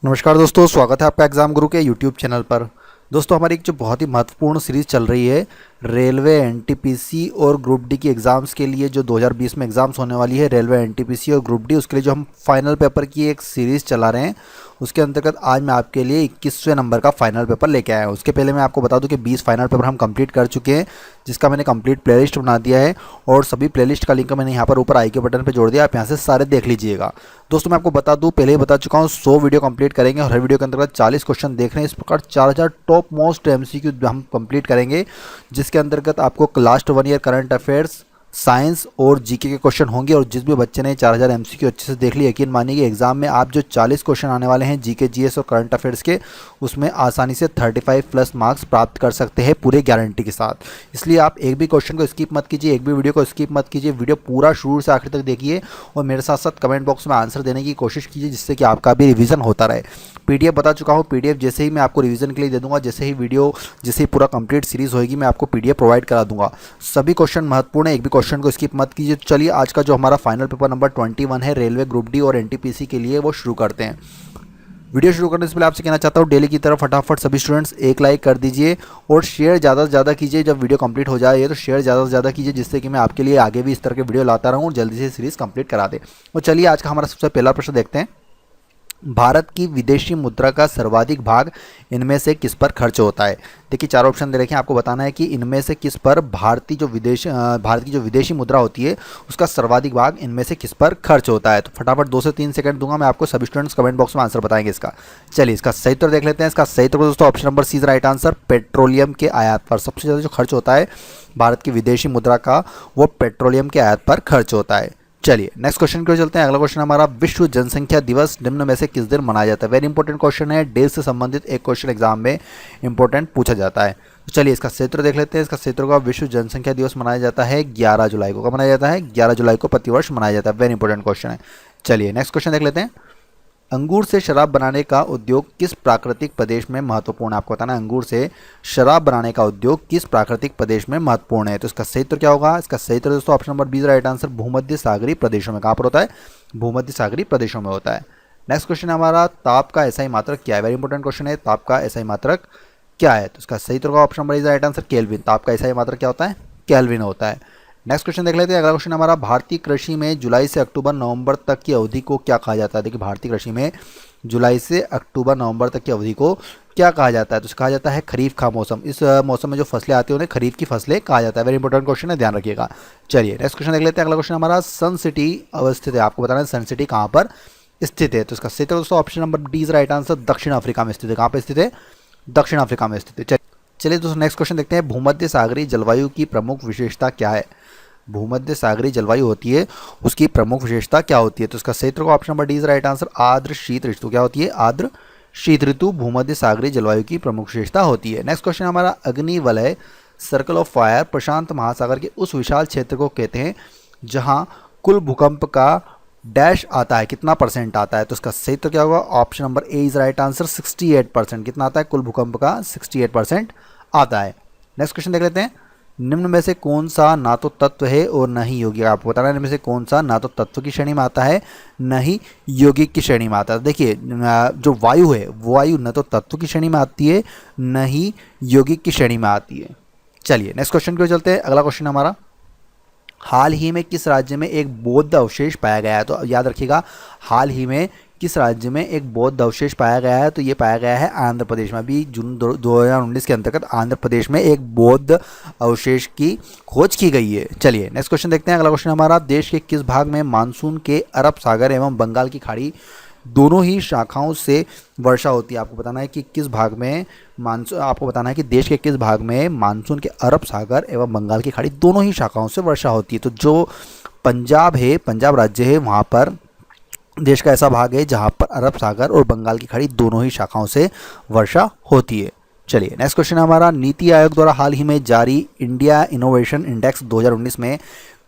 नमस्कार दोस्तों, स्वागत है आपका एग्ज़ाम गुरु के यूट्यूब चैनल पर। दोस्तों, हमारी एक जो बहुत ही महत्वपूर्ण सीरीज़ चल रही है रेलवे एनटीपीसी और ग्रुप डी की एग्ज़ाम्स के लिए, जो 2020 में एग्ज़ाम्स होने वाली है रेलवे एनटीपीसी और ग्रुप डी, उसके लिए जो हम फाइनल पेपर की एक सीरीज़ चला रहे हैं, उसके अंतर्गत आज मैं आपके लिए 21वें नंबर का फाइनल पेपर लेके आया हूँ। उसके पहले मैं आपको बता दूं कि 20 फाइनल पेपर हम कंप्लीट कर चुके हैं, जिसका मैंने कंप्लीट प्लेलिस्ट बना दिया है और सभी प्लेलिस्ट का लिंक मैंने यहाँ पर ऊपर आई के बटन पर जोड़ दिया। आप यहाँ से सारे देख लीजिएगा। दोस्तों, मैं आपको बता दूं, पहले ही बता चुका हूँ, 100 वीडियो कंप्लीट करेंगे और हर वीडियो के अंतर्गत 40 क्वेश्चन देख रहे हैं। इस प्रकार 4000 टॉप मोस्ट एमसीक्यू हम कंप्लीट करेंगे, जिसके अंतर्गत आपको last 1 year current affairs, science और जीके के क्वेश्चन होंगे। और जिस भी बच्चे ने 4000 एमसीक्यू अच्छे से देख ली, यकीन मानिए कि एग्जाम में आप जो 40 क्वेश्चन आने वाले हैं जीके, जीएस और करंट अफेयर्स के, उसमें आसानी से 35+ मार्क्स प्राप्त कर सकते हैं पूरे गारंटी के साथ। इसलिए आप एक भी क्वेश्चन को स्किप मत कीजिए, एक भी वीडियो को स्किप मत कीजिए, वीडियो पूरा शुरू से आखिर तक देखिए और मेरे साथ साथ कमेंट बॉक्स में आंसर देने की कोशिश कीजिए, जिससे कि आपका भी रिवीजन होता रहे। पीडीएफ बता चुका हूँ, पीडीएफ जैसे ही मैं आपको रिवीजन के लिए दे दूंगा, जैसे ही पूरा कंप्लीट सीरीज होगी, मैं आपको पीडीएफ प्रोवाइड करा दूंगा। सभी क्वेश्चन महत्वपूर्ण है, एक भी क्वेश्चन को स्किप मत कीजिए। तो चलिए, आज का जो हमारा फाइनल पेपर नंबर 21 है रेलवे ग्रुप डी और एनटीपीसी के लिए, वो शुरू करते हैं। वीडियो शुरू करने से पहले आपसे कहना चाहता हूँ, डेली की तरफ फटाफट सभी स्टूडेंट्स एक लाइक कर दीजिए और शेयर ज़्यादा से ज़्यादा कीजिए। जब वीडियो कंप्लीट हो जाए तो शेयर ज़्यादा से ज़्यादा कीजिए, जिससे कि मैं आपके लिए आगे भी इस तरह के वीडियो लाता रहूँ और जल्दी से सीरीज़ कंप्लीट करा दे। और चलिए, आज का हमारा सबसे पहला प्रश्न देखते हैं। भारत की विदेशी मुद्रा का सर्वाधिक भाग इनमें से किस पर खर्च होता है? देखिए, 4 ऑप्शन दे रखे हैं, आपको बताना है कि इनमें से किस पर भारत की जो विदेशी मुद्रा होती है, उसका सर्वाधिक भाग इनमें से किस पर खर्च होता है। तो फटाफट 2 से 3 सेकंड दूंगा मैं आपको, सभी स्टूडेंट्स कमेंट बॉक्स में आंसर बताएंगे इसका। चलिए, इसका सही उत्तर देख लेते हैं। इसका सही उत्तर दोस्तों option number C right answer, petroleum के आयात पर सबसे ज़्यादा जो खर्च होता है भारत की विदेशी मुद्रा का, वो पेट्रोलियम के आयात पर खर्च होता है। चलिए, नेक्स्ट क्वेश्चन की ओर चलते हैं। अगला क्वेश्चन हमारा, विश्व जनसंख्या दिवस निम्न में से किस दिन मनाया जाता है? वेरी इंपॉर्टेंट क्वेश्चन है, डे से संबंधित एक क्वेश्चन एग्जाम में इंपॉर्टेंट पूछा जाता है। तो चलिए, इसका क्षेत्र देख लेते हैं। इसका क्षेत्र का विश्व जनसंख्या दिवस मनाया जाता है 11 जुलाई को। कब मनाया जाता है? 11 जुलाई को प्रतिवर्ष मनाया जाता है। वेरी इंपॉर्टेंट क्वेश्चन है। चलिए, नेक्स्ट क्वेश्चन देख लेते हैं। अंगूर से शराब बनाने का उद्योग किस प्राकृतिक प्रदेश में महत्वपूर्ण है? आपको बताना है अंगूर से शराब बनाने का उद्योग किस प्राकृतिक प्रदेश में महत्वपूर्ण है। तो इसका सही उत्तर क्या होगा? इसका सही उत्तर दोस्तों ऑप्शन नंबर 20 राइट आंसर, भूमध्य सागरीय प्रदेशों में। कहाँ पर होता है? भूमध्य सागरीय प्रदेशों में होता है। नेक्स्ट क्वेश्चन हमारा, ताप का एसआई मात्रक क्या है? वेरी इंपॉर्टेंट क्वेश्चन है, ताप का एसआई मात्रक क्या है? तो इसका सही उत्तर होगा option number right answer, kelvin. ताप का एसआई मात्रक क्या होता है? केल्विन होता है। नेक्स्ट क्वेश्चन देख लेते हैं। अगला क्वेश्चन हमारा, भारतीय कृषि में जुलाई से अक्टूबर नवंबर तक की अवधि को क्या कहा जाता है? देखिए, भारतीय कृषि में जुलाई से अक्टूबर नवंबर तक की अवधि को क्या कहा जाता है? तो कहा जाता है खरीफ का मौसम। इस मौसम में जो फसलें आती हैं उन्हें खरीफ की फसलें कहा जाता है। वेरी इंपॉर्टेंट क्वेश्चन है, ध्यान रखिएगा। चलिए, नेक्स्ट क्वेश्चन देख लेते हैं। अगला क्वेश्चन हमारा, सन सिटी अवस्थित है। आपको बताना है सन सिटी कहाँ पर स्थित है। तो इसका सही दोस्तों option number D right answer, दक्षिण अफ्रीका में स्थित है। कहाँ पर स्थित है? दक्षिण अफ्रीका में स्थित है। चलिए दोस्तों, नेक्स्ट क्वेश्चन देखते हैं। भूमध्य सागरीय जलवायु की प्रमुख विशेषता क्या है? भूमध्य सागरीय जलवायु होती है, उसकी प्रमुख विशेषता क्या होती है? तो इसका सही उत्तर option number D right answer, आर्द्र शीत ऋतु। क्या होती है? आर्द्र शीत ऋतु भूमध्य सागरीय जलवायु की प्रमुख विशेषता होती है। नेक्स्ट क्वेश्चन हमारा, अग्नि वलय सर्कल ऑफ फायर प्रशांत महासागर के उस विशाल क्षेत्र को कहते हैं जहां कुल भूकंप का डैश आता है, कितना % आता है? तो इसका सही उत्तर क्या होगा? Option number A is right answer, 68%। कितना आता है कुल भूकंप का? 68% आता है। नेक्स्ट क्वेश्चन देख लेते हैं। निम्न में से कौन सा ना तो तत्व है और न ही यौगिक? आपको बताना है निम्न में से कौन सा ना तो तत्व की श्रेणी में आता है, न ही यौगिक की श्रेणी में आता है। देखिए, जो वायु है, वायु न तो तत्व की श्रेणी में आती है, न ही यौगिक की श्रेणी में आती है। चलिए, नेक्स्ट क्वेश्चन की ओर चलते हैं। अगला क्वेश्चन हमारा, हाल ही में किस राज्य में एक बौद्ध अवशेष पाया गया है? तो याद रखिएगा, हाल ही में किस राज्य में एक बौद्ध अवशेष पाया गया है? तो ये पाया गया है आंध्र प्रदेश में। अभी जून 2019 के अंतर्गत आंध्र प्रदेश में एक बौद्ध अवशेष की खोज की गई है। चलिए, नेक्स्ट क्वेश्चन देखते हैं। अगला क्वेश्चन हमारा, देश के किस भाग में मानसून के अरब सागर एवं बंगाल की खाड़ी दोनों ही शाखाओं से वर्षा होती है? आपको बताना है कि किस भाग में आपको बताना है कि देश के किस भाग में मानसून के अरब सागर एवं बंगाल की खाड़ी दोनों ही शाखाओं से वर्षा होती है। तो जो पंजाब है, पंजाब राज्य है, वहाँ पर देश का ऐसा भाग है जहाँ पर अरब सागर और बंगाल की खाड़ी दोनों ही शाखाओं से वर्षा होती है। चलिए, नेक्स्ट क्वेश्चन हमारा, नीति आयोग द्वारा हाल ही में जारी इंडिया इनोवेशन इंडेक्स 2019 में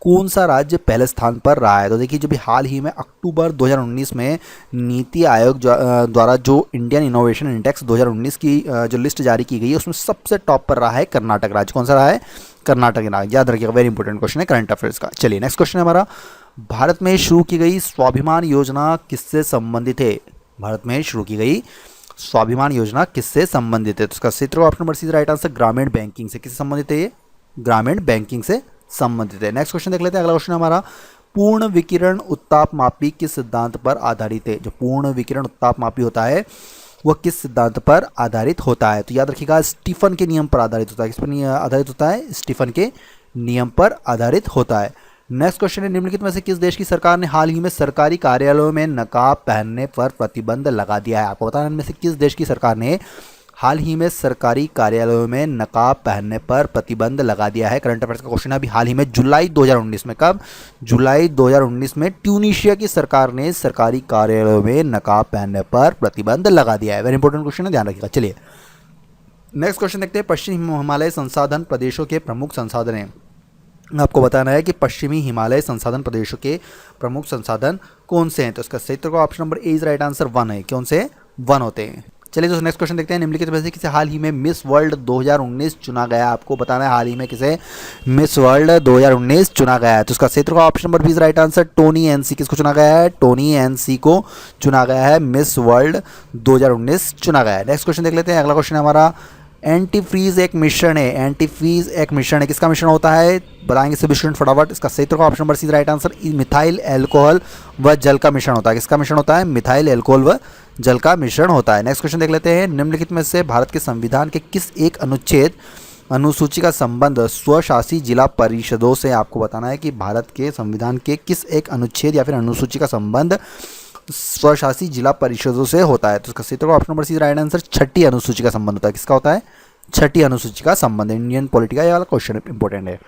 कौन सा राज्य पहले स्थान पर रहा है? तो देखिए, जो भी हाल ही में अक्टूबर 2019 में नीति आयोग द्वारा जो इंडियन इनोवेशन इंडेक्स 2019 की जो लिस्ट जारी की गई है, उसमें सबसे टॉप पर रहा है कर्नाटक राज्य। कौन सा रहा है? कर्नाटक राज्य। याद रखिएगा, वेरी इंपॉर्टेंट क्वेश्चन है करंट अफेयर्स का। चलिए, नेक्स्ट क्वेश्चन हमारा, भारत में शुरू की गई स्वाभिमान योजना किससे संबंधित है? भारत में शुरू की गई स्वाभिमान योजना किससे संबंधित है? तो इसका क्षेत्र option number C right answer ग्रामीण बैंकिंग से। किससे संबंधित है ये? ग्रामीण बैंकिंग से संबंधित है। नेक्स्ट क्वेश्चन देख लेते हैं। अगला क्वेश्चन हमारा पूर्ण विकिरण उत्ताप मापी किस सिद्धांत पर आधारित है? जो पूर्ण विकिरण उत्ताप मापी होता है वह किस सिद्धांत पर आधारित होता है? तो याद रखिएगा स्टीफन के नियम पर आधारित होता है। किस पर आधारित होता है? स्टीफन के नियम पर आधारित होता है। नेक्स्ट क्वेश्चन है निम्नलिखित में से किस देश की सरकार ने हाल ही में सरकारी कार्यालयों में नकाब पहनने पर प्रतिबंध लगा दिया है? आपको बताना इनमें से किस देश की सरकार ने हाल ही में सरकारी कार्यालयों में नकाब पहनने पर प्रतिबंध लगा दिया है? करंट अफेयर्स का क्वेश्चन है। अभी हाल ही में जुलाई 2019 में, कब? जुलाई 2019 में ट्यूनीशिया की सरकार ने सरकारी कार्यालयों में नकाब पहनने पर प्रतिबंध लगा दिया है। वेरी इंपॉर्टेंट क्वेश्चन है, ध्यान रखिएगा। चलिए नेक्स्ट क्वेश्चन देखते हैं। पश्चिम हिमालय संसाधन प्रदेशों के प्रमुख संसाधन हैं। आपको बताना है कि पश्चिमी हिमालय संसाधन प्रदेशों के प्रमुख संसाधन कौन से हैं? तो इसका सही उत्तर का option number A is right answer 1 है। कौन से? 1 होते हैं। चलिए दोस्तों नेक्स्ट क्वेश्चन देखते हैं। निम्नलिखित में से किसे हाल ही में मिस वर्ल्ड 2019 चुना गया? आपको बताना है हाल ही में किसे मिस वर्ल्ड 2019 चुना गया है। तो इसका क्षेत्र का option number B is right answer टोनी एनसी। किसको चुना गया है? टोनी एनसी को चुना गया है। मिस वर्ल्ड 2019 चुना गया है। नेक्स्ट क्वेश्चन देख लेते हैं। अगला क्वेश्चन हमारा एंटी फ्रीज एक मिश्रण है। एंटी फ्रीज एक मिश्रण है। किसका मिश्रण होता है? बताएंगे सभी स्टूडेंट फटाफट। इसका सही उत्तर का option number C right answer methyl alcohol व जल का मिश्रण होता है। किसका मिश्रण होता है? मिथाइल एल्कोहल व जल का मिश्रण होता है। नेक्स्ट क्वेश्चन देख लेते हैं। निम्नलिखित में से भारत के संविधान के किस एक अनुच्छेद अनुसूची का संबंध स्वशासी जिला परिषदों से? आपको बताना है कि भारत के संविधान के किस एक अनुच्छेद या फिर अनुसूची का संबंध स्वशासी जिला परिषदों से होता है? तो इसका सही option number C right answer छठी अनुसूची का संबंध होता है। किसका होता है? छठी अनुसूची का संबंध। इंडियन पॉलिटी का ये वाला क्वेश्चन इंपॉर्टेंट है।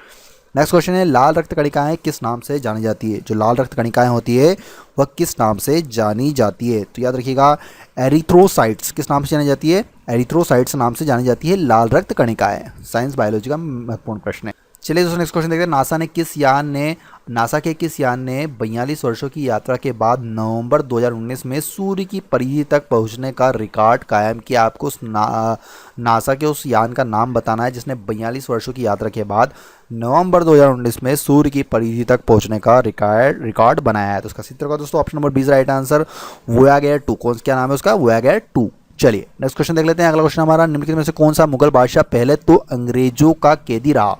नेक्स्ट क्वेश्चन है लाल रक्त कणिकाएं किस नाम से जानी जाती है? जो लाल रक्त कणिकाएं होती है वह किस नाम से जानी जाती है? तो याद रखिएगा एरिथ्रोसाइट्स। किस नाम से जानी जाती है? एरिथ्रोसाइट्स नाम से जानी जाती है लाल रक्त कणिकाएं। साइंस बायोलॉजी का महत्वपूर्ण प्रश्न है। चलिए दोस्तों नेक्स्ट क्वेश्चन देखते हैं। नासा के किस यान ने 42 वर्षों की यात्रा के बाद नवंबर 2019 में सूर्य की परिधि तक पहुंचने का रिकॉर्ड कायम किया? आपको उस नासा के उस यान का नाम बताना है जिसने 42 वर्षों की यात्रा के बाद नवंबर 2019 में सूर्य की परिधि तक पहुंचने का रिकॉर्ड बनाया है। तो उसका चित्र का दोस्तों option number B right answer Voyager 2। कौन क्या नाम है उसका? वोयागर 2। चलिए नेक्स्ट क्वेश्चन देख लेते हैं। अगला क्वेश्चन हमारा निम्नलिखित में से कौन सा मुगल बादशाह पहले तो अंग्रेजों का कैदी रहा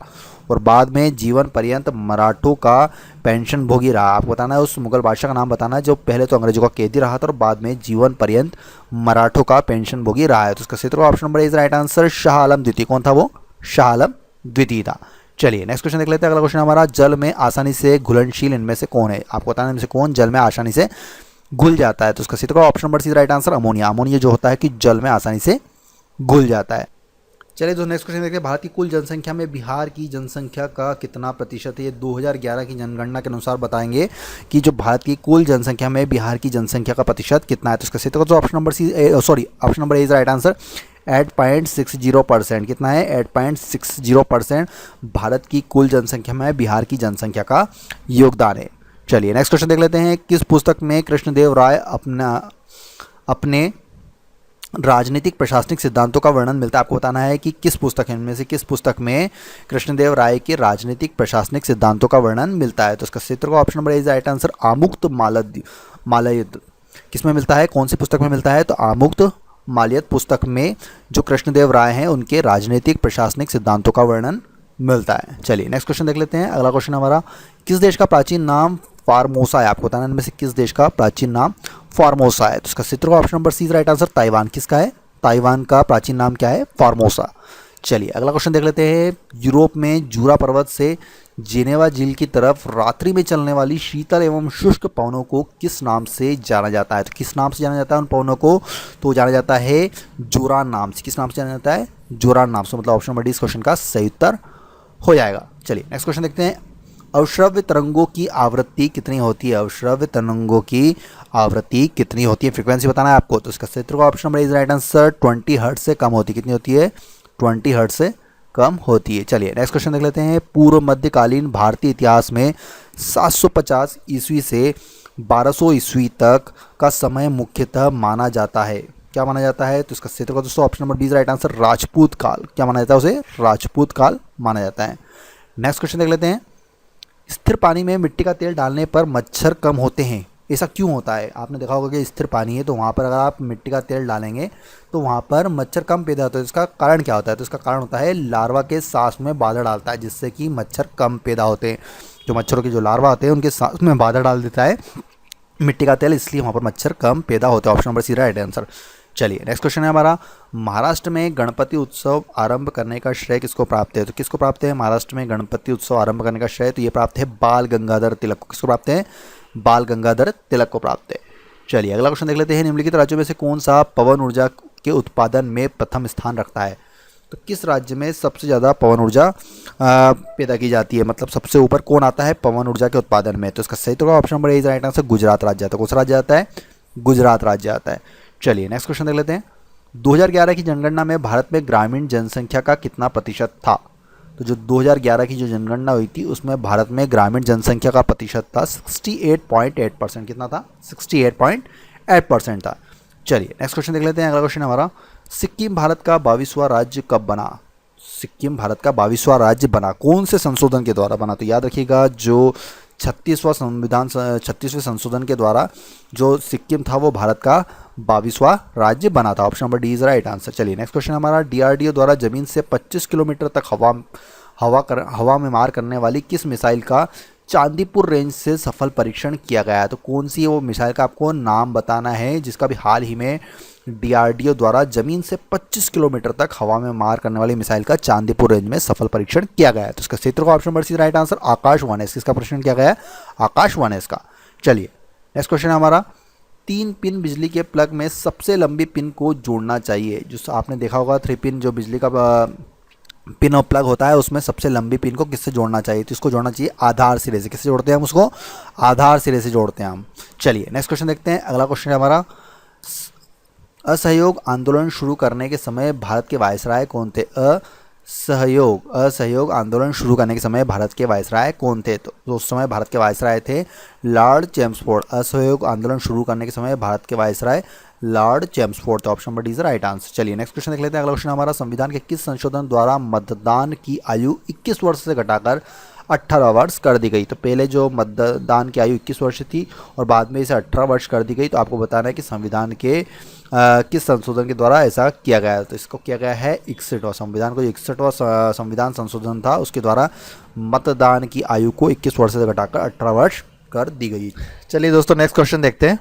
और बाद में जीवन पर्यंत मराठों का पेंशन भोगी रहा? आपको बताना है उस मुगल बादशाह का नाम बताना है जो पहले तो अंग्रेजों का कैदी रहा था और बाद में जीवन पर्यंत मराठों का पेंशन भोगी रहा है। तो इसका क्षेत्र option number is right answer Shah Alam द्वितीय। कौन था वो? शाह आलम द्वितीय था। चलिए नेक्स्ट क्वेश्चन देख लेते हैं। अगला क्वेश्चन हमारा जल में आसानी से घुलनशील इनमें से कौन है? आपको बताना है इनमें से कौन जल में आसानी से घुल जाता है? तो इसका क्षेत्र option number C right answer ammonia. Ammonia जो होता है कि जल में आसानी से घुल जाता है। चलिए दोस्तों नेक्स्ट क्वेश्चन देखते हैं। भारत की कुल जनसंख्या में बिहार की जनसंख्या का कितना प्रतिशत है? ये 2011 की जनगणना के अनुसार बताएंगे कि जो भारत की कुल जनसंख्या में बिहार की जनसंख्या का प्रतिशत कितना है? तो इसका क्षेत्र तो option number A is right answer 8.60%। कितना है? 8.60% भारत की कुल जनसंख्या में बिहार की जनसंख्या का योगदान है। चलिए नेक्स्ट क्वेश्चन देख लेते हैं। किस पुस्तक में कृष्णदेव राय अपने राजनीतिक प्रशासनिक सिद्धांतों का वर्णन मिलता है? आपको बताना है कि किस पुस्तक है इनमें से किस पुस्तक में कृष्णदेव राय के राजनीतिक प्रशासनिक सिद्धांतों का वर्णन मिलता है? तो इसका क्षेत्र का option number is right answer Amuktamalyada. किस में मिलता है? कौन सी पुस्तक में मिलता है? तो आमुक्त मालयद पुस्तक में जो कृष्णदेव राय हैं उनके राजनीतिक प्रशासनिक सिद्धांतों का वर्णन मिलता है। चलिए नेक्स्ट क्वेश्चन देख लेते हैं। अगला क्वेश्चन हमारा किस देश का प्राचीन नाम फार्मोसा है? आपको बताना इनमें से किस देश का प्राचीन नाम फार्मोसा है? तो इसका क्षेत्र का option number C right answer Taiwan. किसका है? ताइवान का प्राचीन नाम क्या है? फार्मोसा। चलिए अगला क्वेश्चन देख लेते हैं। यूरोप में जूरा पर्वत से जिनेवा झील की तरफ रात्रि में चलने वाली शीतल एवं शुष्क पवनों को किस नाम से जाना जाता है? तो किस नाम से जाना जाता है उन पवनों को? तो जाना जाता है जोरान नाम से। किस नाम से जाना जाता है? जोरान नाम से। मतलब ऑप्शन नंबर डी इस क्वेश्चन का सही उत्तर हो जाएगा। चलिए नेक्स्ट क्वेश्चन देखते हैं। अवश्रव्य तरंगों की आवृत्ति कितनी होती है? अवश्रव्य तरंगों की आवृत्ति कितनी होती है? फ्रीक्वेंसी बताना है आपको। तो इसका क्षेत्र का option number is right answer 20 hertz से कम होती है। कितनी होती है? 20 हर्ट्ज से कम होती है। चलिए नेक्स्ट क्वेश्चन देख लेते हैं। पूर्व मध्यकालीन भारतीय इतिहास में 750 ईस्वी से 1200 ईस्वी तक का समय मुख्यतः माना जाता है। क्या माना जाता है? तो इसका क्षेत्र का दोस्तों option number B right answer Rajput काल। क्या माना जाता है उसे? राजपूत काल माना जाता है। नेक्स्ट क्वेश्चन देख लेते हैं। स्थिर पानी में मिट्टी का तेल डालने पर मच्छर कम होते हैं। ऐसा क्यों होता है? आपने देखा होगा कि स्थिर पानी है तो वहाँ पर अगर आप मिट्टी का तेल डालेंगे तो वहाँ पर मच्छर कम पैदा होता है। इसका कारण क्या होता है? तो इसका कारण होता है लार्वा के सांस में बाधा डालता है, जिससे कि मच्छर कम पैदा होते हैं। जो मच्छरों के जो लार्वा होते हैं उनके सांस में बाधा डाल देता है मिट्टी का तेल, इसलिए वहाँ पर मच्छर कम पैदा होते हैं। Option number C right answer. चलिए नेक्स्ट क्वेश्चन है हमारा, महाराष्ट्र में गणपति उत्सव आरंभ करने का श्रेय किसको प्राप्त है? तो किसको प्राप्त है महाराष्ट्र में गणपति उत्सव आरंभ करने का श्रेय? तो ये प्राप्त है बाल गंगाधर तिलक को। किसको प्राप्त है? बाल गंगाधर तिलक को प्राप्त है। चलिए अगला क्वेश्चन देख लेते हैं, निम्नलिखित राज्यों में से कौन सा पवन ऊर्जा के उत्पादन में प्रथम स्थान रखता है? तो किस राज्य में सबसे ज़्यादा पवन ऊर्जा पैदा की जाती है, मतलब सबसे ऊपर कौन आता है पवन ऊर्जा के उत्पादन में? तो इसका सही तो option number A right answer, Gujarat राज्य आता है। कौन सा राज्य आता है? गुजरात राज्य आता है। चलिए नेक्स्ट क्वेश्चन देख लेते हैं, 2011 की जनगणना में भारत में ग्रामीण जनसंख्या का कितना प्रतिशत था? तो जो 2011 की जो जनगणना हुई थी उसमें भारत में ग्रामीण जनसंख्या का प्रतिशत था 68.8%। कितना था? 68.8% था। चलिए नेक्स्ट क्वेश्चन देख लेते हैं, अगला क्वेश्चन हमारा, सिक्किम भारत का 22वां राज्य कब बना? सिक्किम भारत का 22वां राज्य बना कौन से संशोधन के द्वारा बना? तो याद रखिएगा जो 36वें संशोधन के द्वारा जो सिक्किम था वो भारत का 22वां राज्य बना था। Option number D is right answer. चलिए नेक्स्ट क्वेश्चन हमारा, डीआरडीओ द्वारा जमीन से 25 किलोमीटर तक हवा में मार करने वाली किस मिसाइल का चांदीपुर रेंज से सफल परीक्षण किया गया है? तो कौन सी वो मिसाइल का आपको नाम बताना है जिसका भी हाल ही में डीआरडीओ द्वारा जमीन से 25 किलोमीटर तक हवा में मार करने वाली मिसाइल का चांदीपुर रेंज में सफल परीक्षण किया गया है? तो इसका क्षेत्र का option number C right answer, Akash 1S। किसका परीक्षण किया गया है? आकाश 1S का। चलिए नेक्स्ट क्वेश्चन हमारा, 3 पिन बिजली के प्लग में सबसे लंबी पिन को जोड़ना चाहिए। जो आपने देखा होगा 3 पिन जो बिजली का पिन और प्लग होता है उसमें सबसे लंबी पिन को किससे जोड़ना चाहिए? तो इसको जोड़ना चाहिए आधार सिरे से। किससे जोड़ते हैं हम उसको? आधार सिरे से जोड़ते हैं हम। चलिए नेक्स्ट क्वेश्चन देखते हैं, अगला क्वेश्चन है हमारा, असहयोग आंदोलन शुरू करने के समय भारत के वायसराय कौन थे? असहयोग आंदोलन शुरू करने के समय भारत के वायसराय कौन थे? तो उस समय भारत के वायसराय थे लॉर्ड चैम्सफोर्ड। असहयोग आंदोलन शुरू करने के समय भारत के वायसराय लॉर्ड चैम्सफोर्ड। तो option number D is right answer. चलिए नेक्स्ट क्वेश्चन देख लेते हैं, अगला क्वेश्चन हमारा, संविधान के किस संशोधन द्वारा मतदान की आयु 21 वर्ष से घटाकर 18 वर्ष कर दी गई? तो पहले जो मतदान की आयु 21 वर्ष थी और बाद में इसे 18 वर्ष कर दी गई। तो आपको बताना है कि संविधान के किस संशोधन के द्वारा ऐसा किया गया है? तो इसको किया गया है 61वां संविधान को, 61वां संविधान संशोधन था उसके द्वारा मतदान की आयु को 21 वर्ष से घटाकर 18 वर्ष कर दी गई। चलिए दोस्तों नेक्स्ट क्वेश्चन देखते हैं,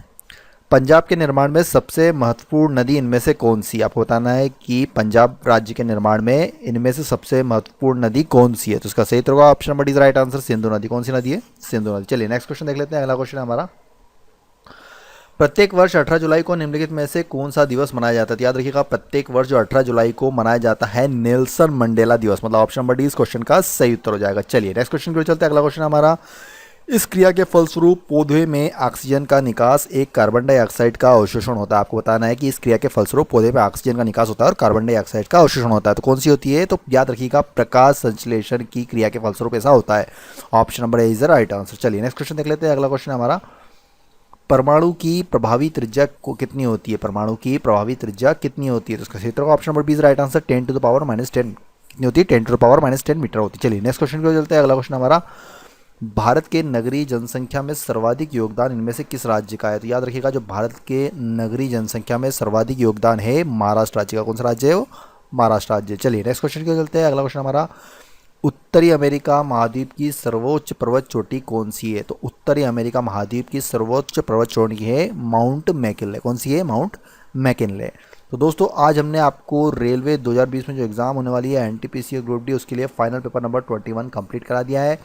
पंजाब के निर्माण में सबसे महत्वपूर्ण नदी इनमें से कौन सी? आपको बताना है कि पंजाब राज्य के निर्माण में इनमें से सबसे महत्वपूर्ण नदी कौन सी है? तो इसका सही होगा option number D right answer, Sindhu नदी। कौन सी नदी है? सिंधु नदी। चलिए नेक्स्ट क्वेश्चन देख लेते हैं, अगला क्वेश्चन है हमारा, प्रत्येक वर्ष 18 जुलाई को निम्नलिखित में से कौन सा दिवस मनाया जाता है? याद रखिएगा प्रत्येक वर्ष जो 18 जुलाई को मनाया जाता है नेल्सन मंडेला दिवस, मतलब ऑप्शन नंबर डी इस क्वेश्चन का सही उत्तर हो जाएगा। चलिए नेक्स्ट क्वेश्चन की ओर चलते हैं, अगला क्वेश्चन हमारा, इस क्रिया के फलस्वरूप पौधे में ऑक्सीजन का निकास एक कार्बन डाइऑक्साइड का अवशोषण होता है। आपको बताना है कि इस क्रिया के फलस्वरूप पौधे में ऑक्सीजन का निकास होता है और कार्बन डाइऑक्साइड का अवशोषण होता है। तो कौन सी होती है? तो याद रखिएगा प्रकाश संश्लेषण की क्रिया के फलस्वरूप ऐसा होता है। Option number A is the right answer. चलिए नेक्स्ट क्वेश्चन देख लेते हैं, अगला क्वेश्चन हमारा, परमाणु की प्रभावी त्रिज्या को कितनी होती है? परमाणु की प्रभावी त्रिज्या कितनी होती है? तो इसका क्षेत्र का option number B is right answer, 10 to the power -10। कितनी होती है? 10 to the power -10 मीटर होती है। चलिए नेक्स्ट क्वेश्चन को चलते हैं, अगला क्वेश्चन हमारा, भारत के नगरीय जनसंख्या में सर्वाधिक योगदान इनमें से किस राज्य का है? तो याद रखिएगा जो भारत के नगरीय जनसंख्या में सर्वाधिक योगदान है महाराष्ट्र राज्य का। कौन सा राज्य है वो? महाराष्ट्र राज्य। चलिए नेक्स्ट क्वेश्चन को चलते हैं, अगला क्वेश्चन हमारा, उत्तरी अमेरिका महाद्वीप की सर्वोच्च पर्वत चोटी कौन सी है? तो उत्तरी अमेरिका महाद्वीप की सर्वोच्च पर्वत चोटी है माउंट मैकिनले। कौन सी है? Mount McKinley. तो दोस्तों आज हमने आपको रेलवे 2020 में जो एग्ज़ाम होने वाली है एनटीपीसी और ग्रुप डी उसके लिए फाइनल पेपर नंबर 21 कंप्लीट करा दिया है।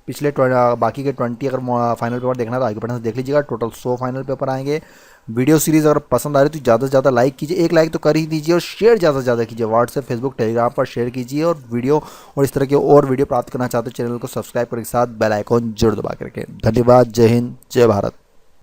पिछले बाकी के 20 अगर फाइनल पेपर देखना तो आगे बढ़ने से देख लीजिएगा। टोटल 100 फाइनल पेपर आएंगे। वीडियो सीरीज़ अगर पसंद आ रही है तो ज़्यादा से ज़्यादा लाइक कीजिए, एक लाइक तो कर ही दीजिए और शेयर ज़्यादा से ज़्यादा कीजिए। व्हाट्सएप, फेसबुक, टेलीग्राम पर शेयर कीजिए और वीडियो और इस तरह के और वीडियो प्राप्त करना चाहते हो चैनल को सब्सक्राइब करने के साथ बेल आइकॉन जरूर दबा के रखें। धन्यवाद। जय हिंद, जय भारत।